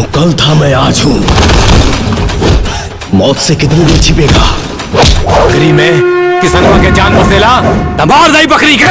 जो कल था मैं आज हूं। मौत से कितनी दूर छिपेगा? बकरी में किसनवा के जान बसेला तमार जाई बकरी के।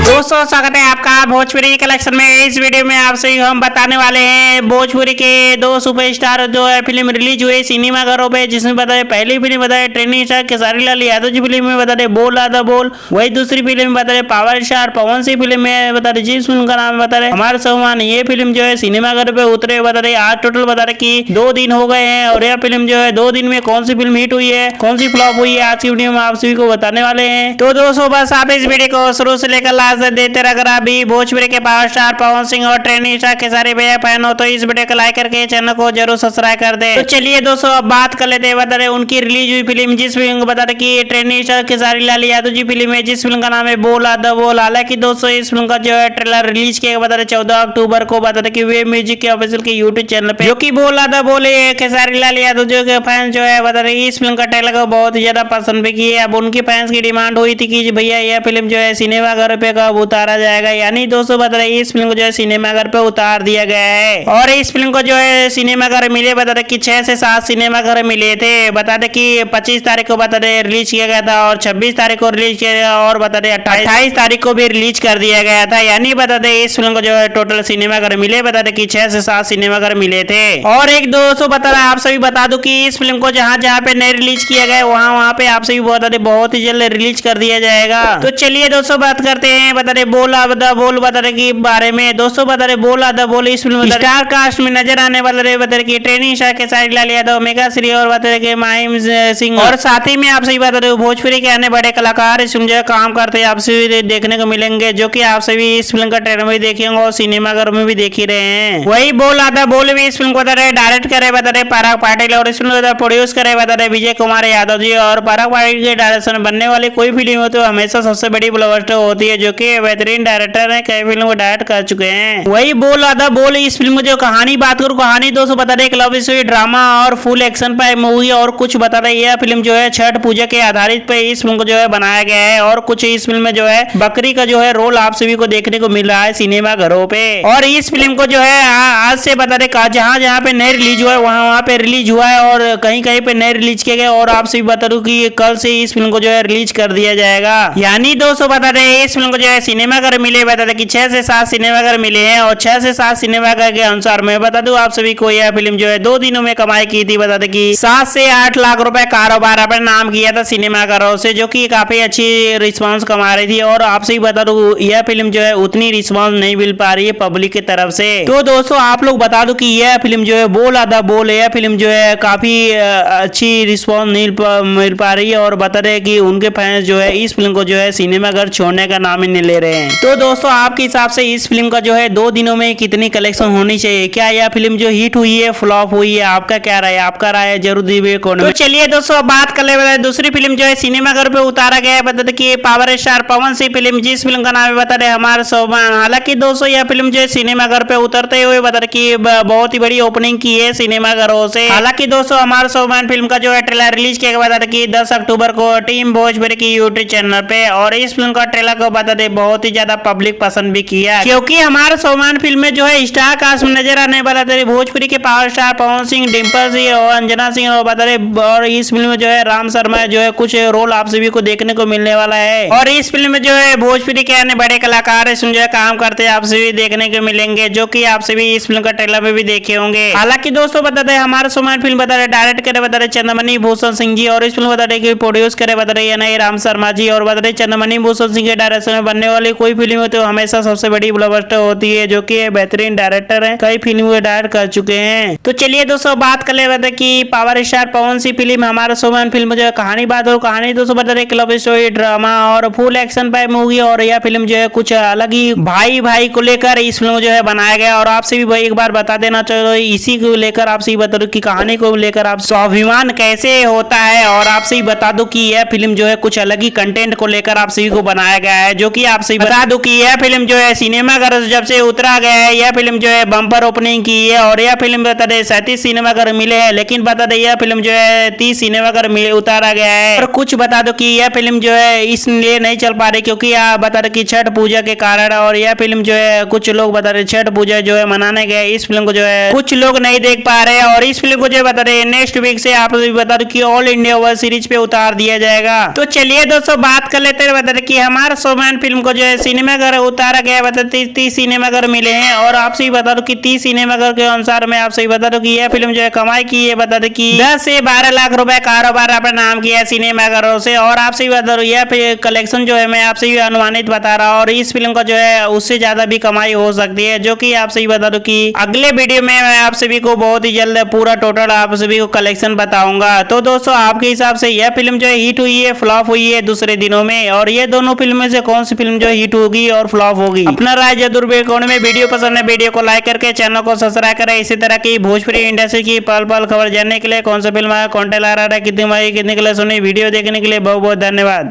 दोस्तों स्वागत है आपका भोजपुरी कलेक्शन में। इस वीडियो में आपसे हम बताने वाले हैं भोजपुरी के दो सुपरस्टार जो है फिल्म रिलीज हुई सिनेमा घरों पे, जिसमें बताए पहली फिल्म बताए trending star Khesari Lal Yadav ji film में बताते बोल आधा बोल। वही दूसरी फिल्म में बताते power star Pawan Singh film में बताते जिस फिल्म का नाम बता रहे हमारे सम्मान। ये फिल्म जो है सिनेमा घर पे उतरे बता रहे आज टोटल बता रहे की 2 दिन हो गए हैं। और यह फिल्म जो है 2 दिन में कौन सी फिल्म हिट हुई है, कौन सी फ्लॉप हुई है, आज की वीडियो में आप सभी को बताने वाले हैं। तो दोस्तों बस आप इस वीडियो को शुरू से लेकर लास्ट देते रह। अगर आप भी भोजपुरी के पावर स्टार पवन सिंह और ट्रेंडिंग स्टार के सारे भैया फैन हो तो इस वीडियो को लाइक करके चैनल को जरूर सब्सक्राइब कर दे। तो चलिए दोस्तों अब बात कर लेते हैं बता रहे उनकी रिलीज हुई फिल्म, जिस फिल्म को बता रहे की trending star Khesari Lal Yadav ji film है, जिस फिल्म का नाम है बोल आधा बोल। हालांकि दोस्तों इस फिल्म का जो है ट्रेलर रिलीज किया बता रहे 14 अक्टूबर को बता रहे वेब म्यूजिक के ऑफिशियल के यूट्यूब चैनल पे, जो की बोल आधा बोले खेसारी लाल यादव जो के फैंस जो है बता रहे इस फिल्म का ट्रेलर को बहुत ही ज्यादा पसंद भी किए। अब उनकी फैंस की डिमांड हुई थी कि भैया यह फिल्म जो है सिनेमा घर पे कब उतारा जाएगा, यानी दोस्तों बता रहे इस फिल्म को जो है सिनेमा घर पे उतार दिया गया है। और इस फिल्म को जो है सिनेमा घर मिले बता रहे कि 6 से 7 सिनेमा घर मिले थे। बता दे कि 25 तारीख को बता रहे रिलीज किया गया था और 26 तारीख को रिलीज किया गया और बता रहे 28 तारीख को भी रिलीज कर दिया गया था। यानी बता दे इस फिल्म को जो है टोटल सिनेमा घर मिले बता रहे कि 6 से 7 सिनेमा घर मिले थे। और एक दोस्तों बता रहा आप सभी बता दो कि इस फिल्म को जहाँ जहाँ पे नहीं रिलीज किया गया वहाँ पे आप सभी बता दे बहुत ही जल्द रिलीज कर दिया जाएगा। तो चलिए दोस्तों बात करते हैं बता रहे बोल आधा बोल बता रहे की बारे में। दोस्तों बता रहे बोल आधा बोल इस फिल्म में स्टार कास्ट में नजर आने वाले बता रहे की trending star Khesari Lal Yadav, mega Shri और बता रहे माहिम सिंह, और साथ ही में आप सभी बता रहे भोजपुरी के अन्य बड़े कलाकार इस फिल्म जो काम करते हैं आप सभी देखने को मिलेंगे, जो की आप सभी इस फिल्म का ट्रेलर में देखे होंगे और सिनेमा घर में भी देख ही रहे हैं। वही बोल आधा बोल भी इस फिल्म को बता रहे डायरेक्ट करे बता रहे पराग पाटिल और इस फिल्म को प्रोड्यूस करे बता रहे विजय कुमार यादव जी। और पराग पाटिल के डायरेक्शन में बनने वाली कोई फिल्म हो तो हमेशा सबसे बड़ी ब्लॉकबस्टर होती है, जो की बेहतरीन डायरेक्टर है, कई फिल्म को डायरेक्ट कर चुके हैं। वही बोल आधा बोल इस फिल्म में जो कहानी बात करूं, कहानी दोस्तों बता रहे लव स्टोरी ड्रामा और फुल एक्शन पर मूवी और कुछ बता रहे यह फिल्म जो है छठ पूजा के आधारित पे इस फिल्म को जो है बनाया गया है। और कुछ इस फिल्म में जो है बकरी का जो है रोल आप सभी को देखने को मिल रहा है सिनेमा घरों पे। और इस फिल्म को जो है आज से बता रहे जहाँ जहाँ पे नए रिलीज हुआ है वहाँ पे रिलीज हुआ है और कहीं कहीं पे नए रिलीज किया गया। और आप सभी बता दो कि कल से इस फिल्म को जो है रिलीज कर दिया जाएगा। यानी दोस्तों बता रहे इस फिल्म को जो है सिनेमा घर मिले बता रहे कि 6 से 7 सिनेमा घर मिले हैं। और 6 से 7 सिनेमा घर के अनुसार मैं बता दूं आप सभी को यह फिल्म जो है 2 दिनों में कमाई की थी बता दें कि 7 से 8 लाख रुपए कारोबार अपने नाम किया था सिनेमा घरों से, जो कि काफी अच्छी रिस्पांस कमा रही थी। और आपसे ही बता दूं यह फिल्म जो है उतनी रिस्पांस नहीं मिल पा रही है पब्लिक की तरफ से। तो दोस्तों आप लोग बता दो कि यह फिल्म जो है बोल आधा बोल यह फिल्म जो है काफी अच्छी रिस्पांस नहीं मिल पा रही है और बता रहे कि उनके फैंस जो है इस फिल्म को जो है सिनेमा घर छोड़ने का नाम ही नहीं ले रहे हैं। तो दोस्तों आपके हिसाब से इस फिल्म का जो है 2 दिनों में कितनी कलेक्शन होनी चाहिए, क्या यह फिल्म जो हिट हुई है फ्लॉप हुई है, आपका क्या राय, आपका राय जरूर दीजिए कमेंट में। तो चलिए दोस्तों बात कर ले दूसरी फिल्म जो है सिनेमा घर पे उतारा गया है बता दें कि power star Pawan Singh film, जिस फिल्म का नाम है बता रहे हमारे सम्मान। हालांकि दोस्तों यह फिल्म जो है सिनेमा घर पे उतरते हुए बता रहे कि बहुत ही बड़ी ओपनिंग की है सिनेमा घरों से। हालांकि दोस्तों हमारे सम्मान फिल्म का जो है ट्रेलर रिलीज किया गया बता रहे कि 10 अक्टूबर को टीम भोजपुरी की यूट्यूब चैनल पे। और इस फिल्म का ट्रेलर को बता दे बहुत ही ज्यादा पब्लिक पसंद भी किया, क्योंकि हमारे सम्मान फिल्म में जो है स्टार कास्ट में नजर आने वाला भोजपुरी के पावर स्टार पवन सिंह, डिम्पल सिंह और अंजना सिंह और बता रहे। और इस फिल्म में जो है राम शर्मा जो है कुछ रोल आप सभी को देखने को मिलने वाला है। और इस फिल्म में जो है भोजपुरी के अन्य बड़े कलाकार इसमें जो है काम करते हैं आप सभी देखने को मिलेंगे, जो कि आप सभी इस फिल्म का ट्रेलर में भी देखे होंगे। हालांकि दोस्तों बता रहे हमारे सम्मान फिल्म बता रहे डायरेक्ट करे बता रहे चंद्रमणि भूषण सिंह जी। और इस फिल्म बता रहे प्रोड्यूस करे बता रहे राम शर्मा जी। और बता रहे चंद्रमणि भूषण सिंह के डायरेक्शन में बनने वाली कोई फिल्म तो हमेशा सबसे बड़ी ब्लॉकबस्टर होती है, जो कि बेहतरीन डायरेक्टर है, कई फिल्म डायरेक्ट कर चुके हैं। तो चलिए दोस्तों बात कर ले कि power star Pawan Singh film हमारा सम्मान फिल्म जो है कहानी बात और कहानी दोस्तों बता रहे लव स्टोरी ड्रामा और फुल एक्शन पे मूवी। और यह फिल्म जो है कुछ अलग ही भाई भाई को लेकर इस फिल्म जो है बनाया गया। और आपसे भी एक बार बता देना चाहिए इसी को लेकर आपसे बता दो कि कहानी को लेकर आप स्वाभिमान कैसे होता है। और आपसे बता दो कि यह फिल्म जो है कुछ अलग ही कंटेंट को लेकर आप सभी को बनाया गया है, जो कि आपसे बता दूं कि यह फिल्म जो है सिनेमाघर जब से उतरा गया है, यह फिल्म जो है बम्पर ओपनिंग की है और यह फिल्म बता दे 37 सिनेमाघर मिले हैं, लेकिन बता दे यह फिल्म जो है 30 सिनेमाघर उतारा गया है। और कुछ बता दो कि यह फिल्म जो है इसलिए नहीं चल पा रही क्योंकि आप बता रहे कि छठ पूजा के कारण, और यह फिल्म जो है कुछ लोग बता रहे छठ पूजा जो है मनाने गए, इस फिल्म को जो है कुछ लोग नहीं देख पा रहे और इस फिल्म को जो बता रहे नेक्स्ट वीक से आप बता दो कि ऑल इंडिया वर्ल्ड सीरीज पे उतार दिया जाएगा। तो चलिए दोस्तों बात कर लेते हैं, बता रहे कि हमारा सोमैन फिल्म को जो है सिनेमाघर उतारा गया, बता 30 सिनेमाघर मिले हैं और आपसे ही बता दो कि 30 सिनेमाघर के अनुसार मैं आपसे बता दूं कि यह फिल्म जो है कमाई की है, बता दें कि 10 से 12 लाख रुपए कारोबार अपना नाम किया है सिनेमाघरों से। और आपसे ही बता दूं यह कलेक्शन जो है मैं आपसे ही अनुमानित बता रहा हूं और इस फिल्म का जो है उससे ज्यादा भी कमाई हो सकती है, जो कि आपसे ही बता दूं कि अगले वीडियो में मैं आप सभी को बहुत ही जल्द पूरा टोटल आप सभी को कलेक्शन बताऊंगा। तो दोस्तों आपके हिसाब से यह फिल्म जो है हिट हुई है, फ्लॉप हुई है दूसरे दिनों में, और ये दोनों फिल्म में से कौन सी फिल्म जो है हिट होगी और फ्लॉप होगी? अपना राय जरूर कोने में। वीडियो पसंद है वीडियो को लाइक करके चैनल को सब्सक्राइब करें। इसी तरह की भोजपुरी इंडस्ट्री की पल पल खबर जानने के लिए कौन सा फिल्म आया, कौन टेलर आ रहा है, कितनी माई कितने के लिए सुनी, वीडियो देखने के लिए बहुत बहुत धन्यवाद।